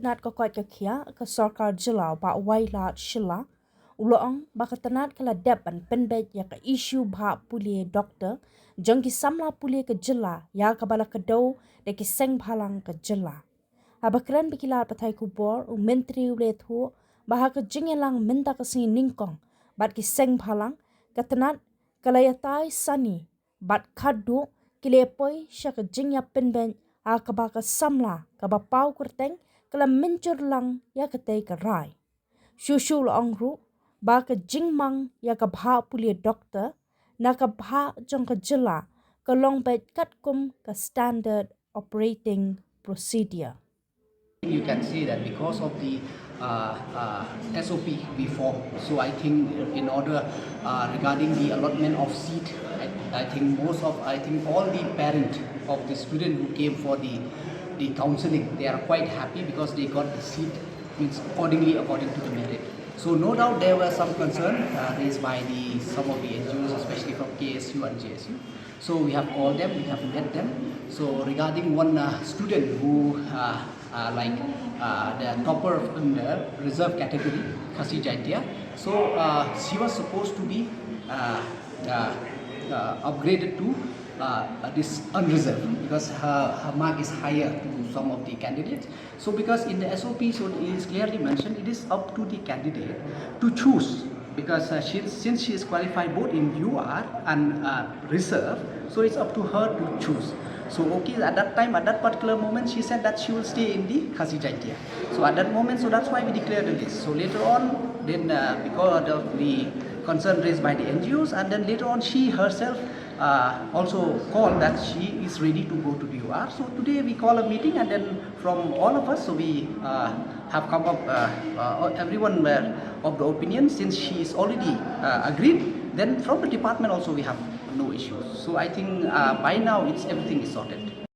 tanat ka kwat ka kia ka sarkar jylla ba wai la shilla uloong ba ka tanat kala depan pynbeit ya ka ishu bhah pule doktor jong ki samla pule ka jylla ya ka bala ka do de ki seng bhalang ka jylla abakran bikila pathai ku bor u mentri ule thu ba ka jingelang minta ka sing ningkong bat ki seng bhalang ka tanat kala ya tai sani bat khadu kilepoi sha ka jingya pynbeit ka ba ka samla ka ba pau kurteng kala mincur lang ya ka tei ka rai shushu long ru ba ka jingmang ya ka bha pule doktor na ka bha jong ka jylla ka long bet kat kum ka standard operating procedure. You can see that because of the SOP before, so I think in order regarding the allotment of seat, I think all the parents of the student who came for the counseling, they are quite happy because they got the seat means according to the merit. So no doubt there were some concern raised by some of the NGOs, especially from KSU and JSU. So we have called them, we have met them. So regarding one student who the topper in the reserve category, Khasi Jaitya. So she was supposed to be upgraded to this unreserved because her mark is higher to some of the candidates. So because in the SOP, so it is clearly mentioned, it is up to the candidate to choose because since she is qualified both in UR and reserve, so it's up to her to choose. So okay, at that time, at that particular moment, she said that she will stay in the Khasi Jaitya. So at that moment, so that's why we declared the list. So later on, then because of the concern raised by the NGOs, and then later on, she herself also called that she is ready to go to the UR. So today we call a meeting, and then from all of us, so we have come up, everyone were of the opinion since she is already agreed. Then from the department also we have no issues. So I think by now everything is sorted.